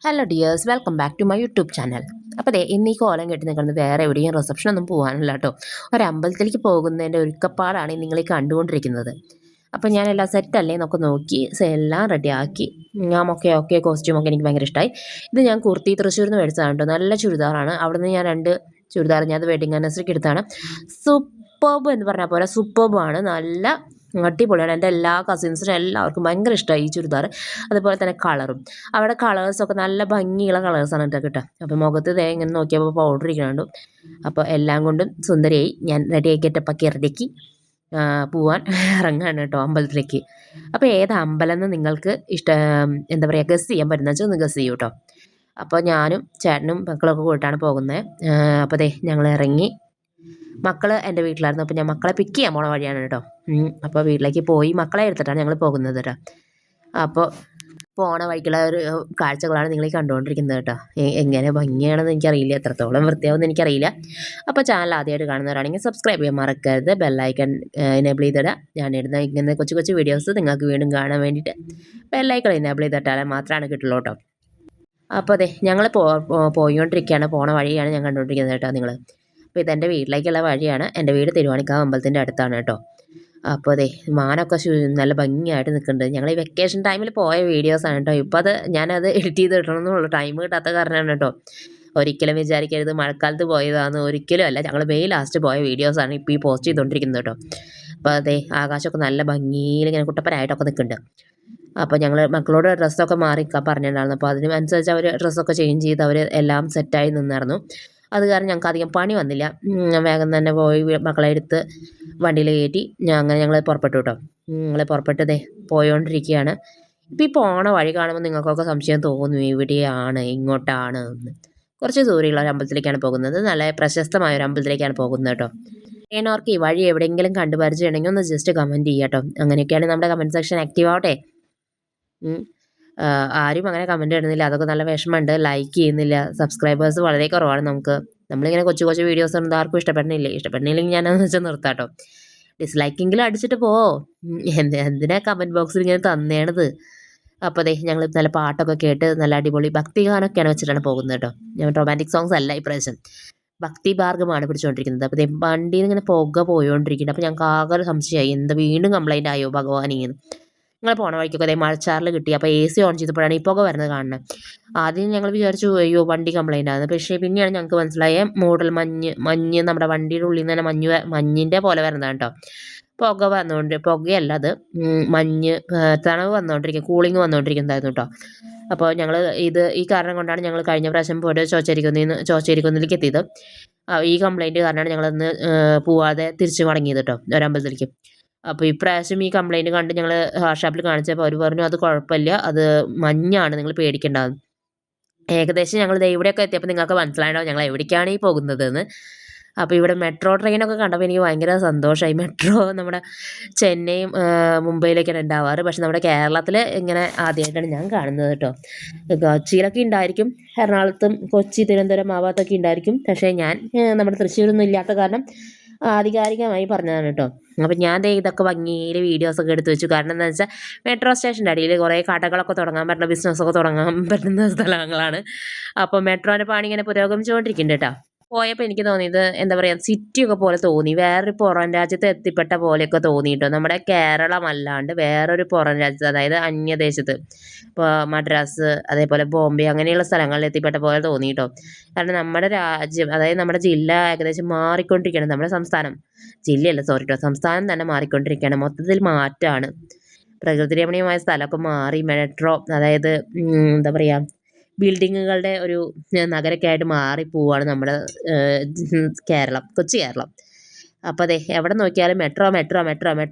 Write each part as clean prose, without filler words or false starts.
Hello dears, welcome back to my YouTube channel. അപ്പോൾ ദേ ഇന്ന് ഈ കോലം കെട്ടി നിൽക്കുന്നത് വേറെ എവിടെയും റിസപ്ഷനൊന്നും പോകാനില്ല കേട്ടോ. ഒരമ്പലത്തിലേക്ക് പോകുന്നതിൻ്റെ ഒരുക്കപ്പാടാണ് നിങ്ങൾ ഈ കണ്ടുകൊണ്ടിരിക്കുന്നത്. അപ്പോൾ ഞാൻ എല്ലാം സെറ്റല്ലേ എന്നൊക്കെ നോക്കി എല്ലാം റെഡിയാക്കി. ഞാൻ ഓക്കെ കോസ്റ്റ്യൂമൊക്കെ എനിക്ക് ഭയങ്കര ഇഷ്ടമായി. ഇത് ഞാൻ കുർത്തി തൃശ്ശൂരിൽ നിന്ന് മേടിച്ചതാണ് കേട്ടോ. നല്ല ചുരിദാറാണ്. അവിടെ നിന്ന് ഞാൻ 2 ചുരിദാർ ഞാൻ അത് വെഡിങ് ആനിവേഴ്സറിക്ക് എടുത്താണ്. സൂപ്പർബ് എന്ന് പറഞ്ഞാൽ പോലെ സൂപ്പർബാണ്. നല്ല അടിപൊളിയാണ്. എൻ്റെ എല്ലാ കസിൻസിനും എല്ലാവർക്കും ഭയങ്കര ഇഷ്ടമായി ഈ ചുരിദാർ. അതുപോലെ തന്നെ കളറും അവിടെ കളേഴ്സൊക്കെ നല്ല ഭംഗിയുള്ള കളേഴ്സാണ് കേട്ടോ കിട്ടുക. അപ്പോൾ മുഖത്ത് ഇങ്ങനെ നോക്കിയപ്പോൾ പൗഡർ ഇരിക്കണുണ്ട്. അപ്പോൾ എല്ലാം കൊണ്ടും സുന്ദരിയായി ഞാൻ റെഡിയാക്കി ഗെറ്റപ്പൊക്കെ റെഡിയാക്കി പോവാൻ ഇറങ്ങുകയാണ് കേട്ടോ അമ്പലത്തിലേക്ക്. അപ്പോൾ ഏത് അമ്പലം എന്ന് നിങ്ങൾക്ക് എന്താ പറയുക ഗസ് ചെയ്യാൻ പറ്റുന്ന വെച്ചാൽ ഒന്ന് ഗസ് ചെയ്യൂ കേട്ടോ. അപ്പോൾ ഞാനും ചേട്ടനും മക്കളൊക്കെ കൂട്ടാണ് പോകുന്നത്. അപ്പോൾ ദേ ഞങ്ങൾ ഇറങ്ങി. മക്കൾ എൻ്റെ വീട്ടിലായിരുന്നു. അപ്പോൾ ഞാൻ മക്കളെ പിക്ക് ചെയ്യാൻ പോണ വഴിയാണ് കേട്ടോ. അപ്പോൾ വീട്ടിലേക്ക് പോയി മക്കളെ എടുത്തിട്ടാണ് ഞങ്ങൾ പോകുന്നത് കേട്ടോ. അപ്പോൾ പോണ വഴിക്കുള്ള ഒരു കാഴ്ചകളാണ് നിങ്ങൾ ഈ കണ്ടുകൊണ്ടിരിക്കുന്നത് കേട്ടോ. എങ്ങനെ ഭംഗിയാണെന്ന് എനിക്കറിയില്ല, എത്രത്തോളം വൃത്തിയാവുമെന്ന് എനിക്കറിയില്ല. അപ്പോൾ ചാനൽ ആദ്യമായിട്ട് കാണുന്നവരാണെങ്കിൽ സബ്സ്ക്രൈബ് ചെയ്യാൻ മറക്കരുത്. ബെല്ലൈക്കൺ എനേബിൾ ചെയ്തിടുക. ഞാനിടുന്ന ഇങ്ങനെ കൊച്ചു വീഡിയോസ് നിങ്ങൾക്ക് വീണ്ടും കാണാൻ വേണ്ടിയിട്ട് ബെല്ലൈക്കൺ എനേബിൾ ചെയ്തിട്ടാൽ മാത്രമാണ് കിട്ടുള്ളൂ കേട്ടോ. അപ്പോൾ അതെ ഞങ്ങൾ പോയിക്കൊണ്ടിരിക്കുകയാണ്. പോണ വഴിയാണ് ഞാൻ കണ്ടുകൊണ്ടിരിക്കുന്നത് കേട്ടോ നിങ്ങൾ. അപ്പോൾ ഇതെൻ്റെ വീട്ടിലേക്കുള്ള വഴിയാണ്. എൻ്റെ വീട് തിരുവാണിക്കാവ് അമ്പലത്തിൻ്റെ അടുത്താണ് കേട്ടോ. അപ്പോൾ അതെ മാനൊക്കെ നല്ല ഭംഗിയായിട്ട് നിൽക്കുന്നുണ്ട്. ഞങ്ങൾ ഈ വെക്കേഷൻ ടൈമിൽ പോയ വീഡിയോസാണ് കേട്ടോ. ഇപ്പോൾ ഞാനത് എഡിറ്റ് ചെയ്ത് ഇടണം എന്നുള്ള ടൈം കിട്ടാത്ത കാരണമാണ് കേട്ടോ. ഒരിക്കലും വിചാരിക്കരുത് മഴക്കാലത്ത് പോയതാണെന്ന്, ഒരിക്കലും അല്ല. ഞങ്ങൾ മെയ് ലാസ്റ്റ് പോയ വീഡിയോസാണ് ഇപ്പോൾ ഈ പോസ്റ്റ് ചെയ്തുകൊണ്ടിരിക്കുന്നത് കേട്ടോ. അപ്പോൾ അതെ ആകാശമൊക്കെ നല്ല ഭംഗിയിൽ ഇങ്ങനെ കുട്ടപ്പനായിട്ടൊക്കെ നിൽക്കുന്നുണ്ട്. അപ്പോൾ ഞങ്ങൾ മക്കളോട് ഡ്രസ്സൊക്കെ മാറിക്കാൻ പറഞ്ഞിട്ടുണ്ടായിരുന്നു. അപ്പോൾ അതിനനുസരിച്ച് അവർ ഡ്രസ്സൊക്കെ ചേഞ്ച് ചെയ്ത് അവർ എല്ലാം സെറ്റായി നിന്നായിരുന്നു. അത് കാരണം ഞങ്ങൾക്ക് അധികം പണി വന്നില്ല. വേഗം തന്നെ പോയി മക്കളെ എടുത്ത് വണ്ടിയിൽ കയറ്റി അങ്ങനെ ഞങ്ങൾ പുറപ്പെട്ടു കേട്ടോ. ഞങ്ങൾ പുറപ്പെട്ടതേ പോയോണ്ടിരിക്കുകയാണ്. ഇപ്പോൾ ഈ പോണ വഴി കാണുമ്പോൾ നിങ്ങൾക്കൊക്കെ സംശയം തോന്നും എവിടെയാണ് ഇങ്ങോട്ടാണ് എന്ന്. കുറച്ച് ദൂരെയുള്ള ഒരു അമ്പലത്തിലേക്കാണ് പോകുന്നത്. നല്ല പ്രശസ്തമായ ഒരു അമ്പലത്തിലേക്കാണ് പോകുന്നത് കേട്ടോ. ഏനോർക്ക് ഈ വഴി എവിടെയെങ്കിലും കണ്ടു പരിചയമുണ്ടെങ്കിൽ ഒന്ന് ജസ്റ്റ് കമൻറ്റ് ചെയ്യുക കേട്ടോ. അങ്ങനെയൊക്കെയാണ് നമ്മുടെ കമൻറ്റ് സെക്ഷൻ ആക്റ്റീവ് ആവട്ടെ. ആരും അങ്ങനെ കമൻറ്റ് ഇടുന്നില്ല, അതൊക്കെ നല്ല വിഷമമുണ്ട്. ലൈക്ക് ചെയ്യുന്നില്ല, സബ്സ്ക്രൈബേഴ്സ് വളരെ കുറവാണ് നമുക്ക്. നമ്മളിങ്ങനെ കൊച്ചു വീഡിയോസ് ഒന്നും ആർക്കും ഇഷ്ടപ്പെടുന്നില്ലെങ്കിൽ ഞാനതെന്ന് വെച്ചാൽ നിർത്താം കേട്ടോ. ഡിസ്ലൈക്കെങ്കിലും അടിച്ചിട്ട് എന്തിനാ കമൻറ്റ് ബോക്സിൽ ഇങ്ങനെ തന്നേണത്. അപ്പോൾ അതെ ഞങ്ങൾ നല്ല പാട്ടൊക്കെ കേട്ട് നല്ല അടിപൊളി ഭക്തി ഗാനമൊക്കെയാണ് വെച്ചിട്ടാണ് പോകുന്നത് കേട്ടോ. ഞാൻ റൊമാൻറ്റിക് സോങ്സ് അല്ല ഇപ്രാവശ്യം, ഭക്തി മാർഗ്ഗമാണ് പിടിച്ചുകൊണ്ടിരിക്കുന്നത്. അപ്പോൾ വണ്ടിയിൽ നിന്ന് ഇങ്ങനെ പോയിക്കൊണ്ടിരിക്കുന്നുണ്ട്. അപ്പോൾ ഞങ്ങൾക്ക് ആകെ ഒരു സംശയമായി, എന്താ വീണ്ടും കംപ്ലൈൻ്റ് ആയോ ഭഗവാനിന്ന്. ഞങ്ങൾ പോണ വഴിക്കൊക്കെ അതേ മഴച്ചാറിൽ കിട്ടി. അപ്പോൾ AC ഓൺ ചെയ്തപ്പോഴാണ് ഈ പുക വരുന്നത് കാണുന്നത്. ആദ്യം ഞങ്ങൾ വിചാരിച്ചു അയ്യോ വണ്ടി കംപ്ലൈൻ്റ് ആണ്. പക്ഷേ പിന്നെയാണ് ഞങ്ങൾക്ക് മനസ്സിലായ മൂടൽ മഞ്ഞ് നമ്മുടെ വണ്ടിയുടെ ഉള്ളിൽ നിന്ന് തന്നെ മഞ്ഞിൻ്റെ പോലെ വരുന്നതാണ് കേട്ടോ. പുക പുകയല്ല അത്, മഞ്ഞ് തണവ് കൂളിങ് വന്നുകൊണ്ടിരിക്കുന്നതായിരുന്നു കേട്ടോ. അപ്പോൾ ഞങ്ങൾ ഈ കാരണം കൊണ്ടാണ് ഞങ്ങൾ കഴിഞ്ഞ പ്രാവശ്യം പോയിട്ട് ചോച്ചേരിക്കുന്നിലേക്ക് എത്തിയത്. ഈ കംപ്ലൈൻറ്റ് കാരണമാണ് ഞങ്ങളന്ന് പോവാതെ തിരിച്ച് മടങ്ങിയത് കേട്ടോ ഒരമ്പലത്തിലേക്ക്. അപ്പോൾ ഇപ്രാവശ്യം ഈ കംപ്ലൈൻറ്റ് കണ്ട് ഞങ്ങൾ ഷാപ്പിൽ കാണിച്ചപ്പോൾ അവർ പറഞ്ഞു അത് കുഴപ്പമില്ല, അത് മഞ്ഞാണ്, നിങ്ങൾ പേടിക്കേണ്ടതെന്ന്. ഏകദേശം ഞങ്ങൾ ഇവിടെയൊക്കെ എത്തിയപ്പോൾ നിങ്ങൾക്ക് മനസ്സിലായിട്ടുണ്ടാവും ഞങ്ങൾ എവിടേക്കാണ് ഈ പോകുന്നതെന്ന്. അപ്പോൾ ഇവിടെ മെട്രോ ട്രെയിനൊക്കെ കണ്ടപ്പോൾ എനിക്ക് ഭയങ്കര സന്തോഷമായി. മെട്രോ നമ്മുടെ ചെന്നൈയും മുംബൈയിലേക്കാണ് ഉണ്ടാവാറ്, പക്ഷെ നമ്മുടെ കേരളത്തിൽ ഇങ്ങനെ ആദ്യമായിട്ടാണ് ഞാൻ കാണുന്നത് കേട്ടോ. കൊച്ചിയിലൊക്കെ ഉണ്ടായിരിക്കും, എറണാകുളത്തും കൊച്ചി തിരുവനന്തപുരം ആ ഭാഗത്തൊക്കെ ഉണ്ടായിരിക്കും. പക്ഷേ ഞാൻ നമ്മുടെ തൃശ്ശൂരൊന്നും ഇല്ലാത്ത കാരണം ആധികാരികമായി പറഞ്ഞതാണ് കേട്ടോ. അപ്പം ഞാൻ ഇതൊക്കെ ഭംഗിയിൽ വീഡിയോസൊക്കെ എടുത്ത് വെച്ചു. കാരണം എന്താണെന്ന് വെച്ചാൽ മെട്രോ സ്റ്റേഷൻ്റെ അടിയിൽ കുറേ കടകളൊക്കെ തുടങ്ങാൻ പറ്റുന്ന ബിസിനസ്സൊക്കെ തുടങ്ങാൻ പറ്റുന്ന സ്ഥലങ്ങളാണ്. അപ്പോൾ മെട്രോൻ്റെ പണി ഇങ്ങനെ പുരോഗമിച്ചുകൊണ്ടിരിക്കുന്നുണ്ട് കേട്ടോ. പോയപ്പോൾ എനിക്ക് തോന്നിയത് എന്താ പറയുക സിറ്റിയൊക്കെ പോലെ തോന്നി, വേറൊരു പുറം രാജ്യത്ത് എത്തിപ്പെട്ട പോലെയൊക്കെ തോന്നി കേട്ടോ. നമ്മുടെ കേരളം അല്ലാണ്ട് വേറൊരു പുറം രാജ്യത്ത്, അതായത് അന്യദേശത്ത്, ഇപ്പോൾ മദ്രാസ് അതേപോലെ ബോംബെ അങ്ങനെയുള്ള സ്ഥലങ്ങളിൽ എത്തിപ്പെട്ട പോലെ തോന്നി കേട്ടോ. കാരണം നമ്മുടെ രാജ്യം, അതായത് നമ്മുടെ ജില്ല ഏകദേശം മാറിക്കൊണ്ടിരിക്കുകയാണ്. നമ്മുടെ സംസ്ഥാനം, ജില്ലയല്ല സോറി കേട്ടോ, സംസ്ഥാനം തന്നെ മാറിക്കൊണ്ടിരിക്കുകയാണ്. മൊത്തത്തിൽ മാറ്റമാണ്. പ്രകൃതി രമണീയമായ സ്ഥലമൊക്കെ മാറി മെട്രോ, അതായത് എന്താ പറയുക ബിൽഡിങ്ങുകളുടെ ഒരു നഗരമൊക്കെ ആയിട്ട് മാറിപ്പോവാണ് നമ്മുടെ കേരളം, കൊച്ചു കേരളം. അപ്പോൾ അതെ എവിടെ നോക്കിയാലും മെട്രോ മാത്രമേ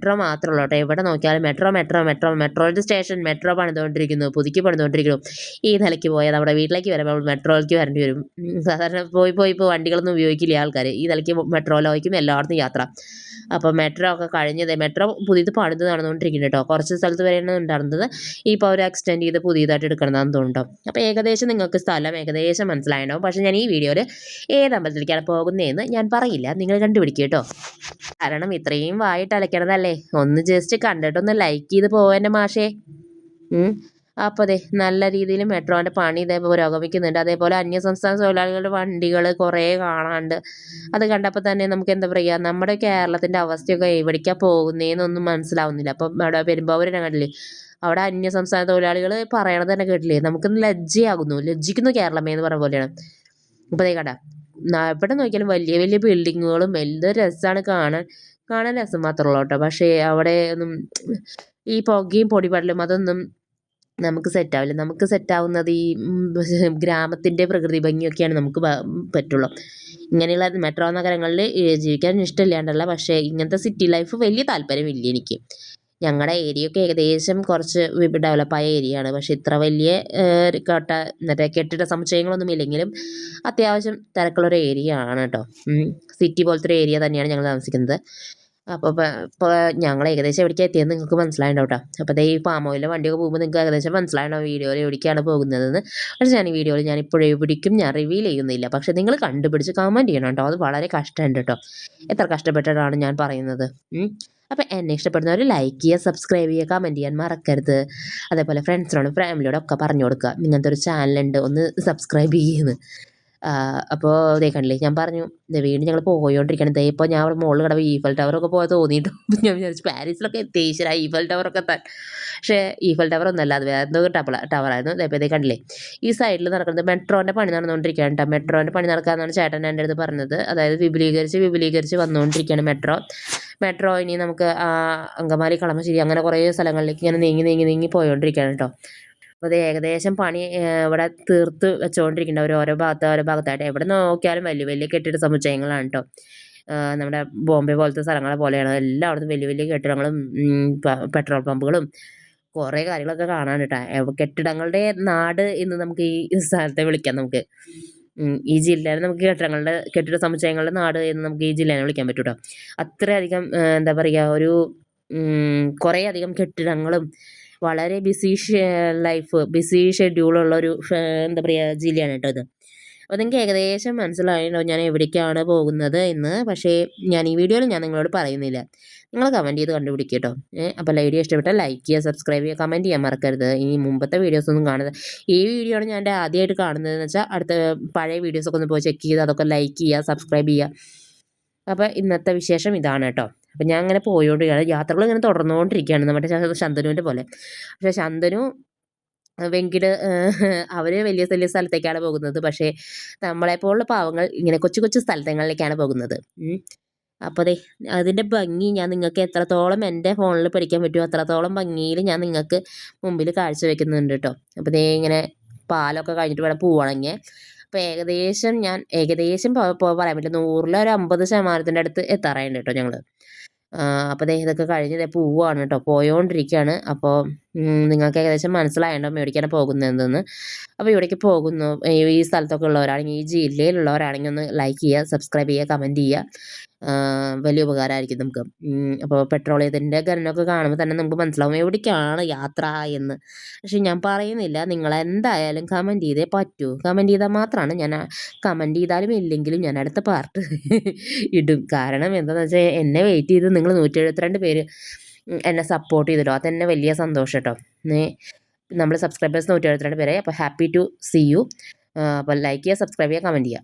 ഉള്ളൂ കേട്ടോ. എവിടെ നോക്കിയാലും മെട്രോയുടെ സ്റ്റേഷൻ മെട്രോ പണിതുകൊണ്ടിരിക്കുന്നു, പുതുക്കി പണിതുകൊണ്ടിരിക്കുന്നു. ഈ നിലയ്ക്ക് പോയാൽ നമ്മുടെ വീട്ടിലേക്ക് വരുമ്പോൾ മെട്രോയിലേക്ക് വരേണ്ടി വരും. സാധാരണ ഇപ്പോൾ വണ്ടികളൊന്നും ഉപയോഗിക്കില്ല ആൾക്കാർ. ഈ നിലയ്ക്ക് മെട്രോയിലായിരിക്കും എല്ലായിടത്തും യാത്ര. അപ്പോൾ മെട്രോ ഒക്കെ കഴിഞ്ഞത്, മെട്രോ പുതിയത് പണിത് നടന്നുകൊണ്ടിരിക്കുന്നുണ്ട് കേട്ടോ. കുറച്ച് സ്ഥലത്ത് വരെയാണ് ഉണ്ടായിരുന്നത്, ഇപ്പോൾ അവർ എക്സ്റ്റെൻഡ് ചെയ്ത് പുതിയതായിട്ട് എടുക്കണമെന്ന് തോന്നുന്നുണ്ടോ. അപ്പോൾ ഏകദേശം നിങ്ങൾക്ക് സ്ഥലം ഏകദേശം മനസ്സിലായിട്ടുണ്ടാവും. പക്ഷേ ഞാൻ ഈ വീഡിയോയിൽ ഏത് അമ്പലത്തിലേക്കാണ് പോകുന്നതെന്ന് ഞാൻ പറയില്ല, നിങ്ങൾ കണ്ടുപിടിക്കുക കേട്ടോ. കാരണം ഇത്രയും വായിട്ട് അലക്കണതല്ലേ, ഒന്ന് ജസ്റ്റ് കണ്ടിട്ടൊന്ന് ലൈക്ക് ചെയ്ത് പോവാൻ്റെ മാഷേ. അപ്പോൾ അതെ നല്ല രീതിയിൽ മെട്രോൻ്റെ പണി ഇതേപോലെ പുരോഗമിക്കുന്നുണ്ട്. അതേപോലെ അന്യസംസ്ഥാന തൊഴിലാളികളുടെ വണ്ടികൾ കുറേ കാണാനുണ്ട്. അത് കണ്ടപ്പോൾ തന്നെ നമുക്ക് എന്താ പറയുക, നമ്മുടെ കേരളത്തിൻ്റെ അവസ്ഥയൊക്കെ എവിടേക്കാണ് പോകുന്നതെന്നൊന്നും മനസ്സിലാവുന്നില്ല. അപ്പം അവിടെ പെരുമ്പാവൂർ തന്നെ കണ്ടില്ലേ, അവിടെ അന്യസംസ്ഥാന തൊഴിലാളികൾ പറയണത് തന്നെ കേട്ടില്ലേ, നമുക്കിന്ന് ലജ്ജിക്കുന്നു കേരളമേ എന്ന് പറഞ്ഞ പോലെയാണ്. ഇപ്പോൾ ദേ കണ്ട എവിടെ നോക്കിയാലും വലിയ വലിയ ബിൽഡിങ്ങുകളും എന്ത് രസമാണ് കാണാൻ രസം മാത്രമേ ഉള്ളൂ കേട്ടോ. പക്ഷേ അവിടെ ഒന്നും ഈ പുകയും പൊടിപടലും അതൊന്നും നമുക്ക് സെറ്റാവില്ല. നമുക്ക് സെറ്റാവുന്നത് ഈ ഗ്രാമത്തിൻ്റെ പ്രകൃതി ഭംഗിയൊക്കെയാണ് നമുക്ക് പറ്റുള്ളൂ. ഇങ്ങനെയുള്ള മെട്രോ നഗരങ്ങളിൽ ജീവിക്കാൻ ഇഷ്ടമില്ലാണ്ടല്ല, പക്ഷേ ഇങ്ങനത്തെ സിറ്റി ലൈഫ് വലിയ താല്പര്യമില്ല എനിക്ക്. ഞങ്ങളുടെ ഏരിയയൊക്കെ ഏകദേശം കുറച്ച് ഡെവലപ്പായ ഏരിയയാണ്. പക്ഷേ ഇത്ര വലിയ മറ്റേ കെട്ടിട സമുച്ചയങ്ങളൊന്നും ഇല്ലെങ്കിലും അത്യാവശ്യം തിരക്കുള്ളൊരു ഏരിയ ആണ് കേട്ടോ. സിറ്റി പോലത്തെ ഒരു ഏരിയ തന്നെയാണ് ഞങ്ങൾ താമസിക്കുന്നത്. അപ്പോൾ ഇപ്പോൾ ഞങ്ങൾ ഏകദേശം എവിടേക്കാണ് എത്തിയെന്ന് നിങ്ങൾക്ക് മനസ്സിലായിട്ടുണ്ടാവും കേട്ടോ. അപ്പോൾ ഈ പാം ഓയിലിൻ്റെ വണ്ടിയൊക്കെ പോകുമ്പോൾ നിങ്ങൾക്ക് ഏകദേശം മനസ്സിലായിട്ടുണ്ടാവും വീഡിയോയിൽ എവിടേക്കാണ് പോകുന്നതെന്ന്. പക്ഷേ ഞാൻ ഈ വീഡിയോയിൽ ഞാനിപ്പോഴും എവിടേക്കും ഞാൻ റിവീൽ ചെയ്യുന്നില്ല. പക്ഷേ നിങ്ങൾ കണ്ടുപിടിച്ച് കമൻറ്റ് ചെയ്യണം കേട്ടോ. അത് വളരെ കഷ്ടമുണ്ട് കേട്ടോ. എത്ര കഷ്ടപ്പെട്ടിട്ടാണ് ഞാൻ പറയുന്നത്. അപ്പോൾ എന്നെ ഇഷ്ടപ്പെടുന്നവർ ലൈക്ക് ചെയ്യുക, സബ്സ്ക്രൈബ് ചെയ്യുക, കമൻറ്റ് ചെയ്യാൻ മറക്കരുത്. അതേപോലെ ഫ്രണ്ട്സിനോടും ഫാമിലിയോടും ഒക്കെ പറഞ്ഞു കൊടുക്കുക, ഇങ്ങനത്തെ ഒരു ചാനലുണ്ട്, ഒന്ന് സബ്സ്ക്രൈബ് ചെയ്യുന്നത്. അപ്പോൾ ഇതേ കണ്ടില്ലേ, ഞാൻ പറഞ്ഞു വീണ്ടും ഞങ്ങൾ പോയോണ്ടിരിക്കണം. ഇതേ ഇപ്പോൾ ഞാൻ അവിടെ മുകളിൽ കിടവ് ഈഫൽ ടവറൊക്കെ പോയാൽ തോന്നിയിട്ടു. ഞാൻ വിചാരിച്ചു പാരീസിലൊക്കെ എത്തിയേശ്വര ഈഫൽ ടവറൊക്കെ എത്താൻ. പക്ഷേ ഈഫൽ ടവർ ഒന്നല്ല, അത് വേറെ എന്തോ ടവറായിരുന്നു. ഇതേപ്പോൾ ഇതേ കണ്ടില്ലേ, ഈ സൈഡിൽ നടക്കുന്നത് മെട്രോൻ്റെ പണി നടന്നുകൊണ്ടിരിക്കുകയാണ് കേട്ടോ. മെട്രോൻ്റെ പണി നടക്കാമെന്നാണ് ചേട്ടൻ എൻ്റെ അടുത്ത് പറഞ്ഞത്. അതായത് വിപുലീകരിച്ച് വന്നുകൊണ്ടിരിക്കുകയാണ് മെട്രോ ഇനി നമുക്ക് അങ്കമാലി, കളമശ്ശേരി അങ്ങനെ കുറേ സ്ഥലങ്ങളിലേക്ക് ഇങ്ങനെ നീങ്ങി പോയോണ്ടിരിക്കുകയാണ് കേട്ടോ. അപ്പോൾ അത് ഏകദേശം പണി ഇവിടെ തീർത്ത് വെച്ചുകൊണ്ടിരിക്കുന്നുണ്ട്. ഓരോ ഭാഗത്തായിട്ട് എവിടെ നോക്കിയാലും വലിയ വലിയ കെട്ടിട സമുച്ചയങ്ങളാണ് കേട്ടോ. നമ്മുടെ ബോംബെ പോലത്തെ സ്ഥലങ്ങളെ പോലെയാണ് എല്ലായിടത്തും വലിയ വലിയ കെട്ടിടങ്ങളും പെട്രോൾ പമ്പുകളും കുറേ കാര്യങ്ങളൊക്കെ കാണാൻ കേട്ടോ. കെട്ടിടങ്ങളുടെ നാട് എന്ന് നമുക്ക് ഈ സ്ഥലത്തെ വിളിക്കാം. നമുക്ക് ഈ ജില്ലയിൽ നമുക്ക് കെട്ടിട സമുച്ചയങ്ങളുടെ നാട് എന്ന് നമുക്ക് ഈ ജില്ലേനെ വിളിക്കാൻ പറ്റും കേട്ടോ. അത്രയധികം എന്താ പറയുക, ഒരു കുറേ അധികം കെട്ടിടങ്ങളും വളരെ ബിസി ഷെഡ്യൂളുള്ളൊരു എന്താ പറയുക ജില്ലയാണ് കേട്ടോ ഇത്. അപ്പോൾ നിങ്ങൾക്ക് ഏകദേശം മനസ്സിലായിട്ടുണ്ടോ ഞാൻ എവിടേക്കാണ് പോകുന്നത് എന്ന്. പക്ഷേ ഞാൻ ഈ വീഡിയോയിൽ ഞാൻ നിങ്ങളോട് പറയുന്നില്ല, നിങ്ങൾ കമൻറ്റ് ചെയ്ത് കണ്ടുപിടിക്കുക കേട്ടോ. അപ്പോൾ വീഡിയോ ഇഷ്ടപ്പെട്ടാൽ ലൈക്ക് ചെയ്യുക, സബ്സ്ക്രൈബ് ചെയ്യുക, കമൻറ്റ് ചെയ്യാൻ മറക്കരുത്. ഇനി മുമ്പത്തെ വീഡിയോസൊന്നും കാണരുത്. ഈ വീഡിയോ ആണ് ഞാൻ എൻ്റെ ആദ്യമായിട്ട് കാണുന്നതെന്ന് വെച്ചാൽ അടുത്ത പഴയ വീഡിയോസൊക്കെ ഒന്ന് പോയി ചെക്ക് ചെയ്ത് അതൊക്കെ ലൈക്ക് ചെയ്യുക, സബ്സ്ക്രൈബ് ചെയ്യുക. അപ്പോൾ ഇന്നത്തെ വിശേഷം ഇതാണ് കേട്ടോ. അപ്പം ഞാൻ അങ്ങനെ പോയോണ്ടിരിക്കുകയാണ്, യാത്രകൾ ഇങ്ങനെ തുടർന്നുകൊണ്ടിരിക്കുകയാണ് നമ്മുടെ ശന്തനുവിൻ്റെ പോലെ. പക്ഷേ ശന്തനു വെങ്കിട് അവർ വലിയ വലിയ സ്ഥലത്തേക്കാണ് പോകുന്നത്. പക്ഷേ നമ്മളെപ്പോലുള്ള പാവങ്ങൾ ഇങ്ങനെ കൊച്ചു കൊച്ചു സ്ഥലങ്ങളിലേക്കാണ് പോകുന്നത്. അപ്പോൾ ദേ അതിൻ്റെ ഭംഗി ഞാൻ നിങ്ങൾക്ക് എത്രത്തോളം എൻ്റെ ഫോണിൽ പഠിക്കാൻ പറ്റുമോ അത്രത്തോളം ഭംഗിയിൽ ഞാൻ നിങ്ങൾക്ക് മുമ്പിൽ കാഴ്ചവെക്കുന്നുണ്ട് കേട്ടോ. അപ്പോൾ ദേ ഇങ്ങനെ പാലൊക്കെ കഴിഞ്ഞിട്ട് വേണം പോവുകയാണെങ്കിൽ. അപ്പോൾ ഏകദേശം പറയാൻ പറ്റില്ല, 100-ൽ ഒരു 50% അടുത്ത് എത്താറായിട്ടുണ്ട് കേട്ടോ ഞങ്ങൾ. അപ്പോൾ ദേ ഇതൊക്കെ കഴിഞ്ഞ് പോവുകയാണ് കേട്ടോ, പോയോണ്ടിരിക്കുകയാണ്. അപ്പോൾ നിങ്ങൾക്ക് ഏകദേശം മനസ്സിലായിട്ടുണ്ടാവും എവിടേക്കാണ് പോകുന്നതെന്ന്. അപ്പോൾ ഇവിടേക്ക് പോകുന്നു ഈ സ്ഥലത്തൊക്കെ ഉള്ളവരാണെങ്കിൽ, ഈ ജില്ലയിലുള്ളവരാണെങ്കിൽ ഒന്ന് ലൈക്ക് ചെയ്യുക, സബ്സ്ക്രൈബ് ചെയ്യുക, കമൻറ്റ് ചെയ്യുക. വലിയ ഉപകാരമായിരിക്കും നമുക്ക്. അപ്പോൾ പെട്രോളിയത്തിൻ്റെ ഗനനൊക്കെ കാണുമ്പോൾ തന്നെ നമുക്ക് മനസ്സിലാവും എവിടേക്കാണ് യാത്ര എന്ന്. പക്ഷേ ഞാൻ പറയുന്നില്ല, നിങ്ങളെന്തായാലും കമൻറ്റ് ചെയ്തേ പറ്റൂ. കമൻറ്റ് ചെയ്താൽ മാത്രമാണ് ഞാൻ കമൻറ്റ് ചെയ്താലും ഇല്ലെങ്കിലും ഞാൻ അടുത്ത പാർട്ട് ഇടും. കാരണം എന്താണെന്ന് വെച്ചാൽ എന്നെ വെയിറ്റ് ചെയ്ത് നിങ്ങൾ 172 പേര് എന്നെ സപ്പോർട്ട് ചെയ്തിട്ടോ, അതെന്നെ വലിയ സന്തോഷം കേട്ടോ. നമ്മൾ സബ്സ്ക്രൈബേഴ്സ് 172 പേരെ. അപ്പോൾ ഹാപ്പി ടു സീ യു. അപ്പോൾ ലൈക്ക് ചെയ്യുക, സബ്സ്ക്രൈബ് ചെയ്യുക, കമൻറ്റ് ചെയ്യുക.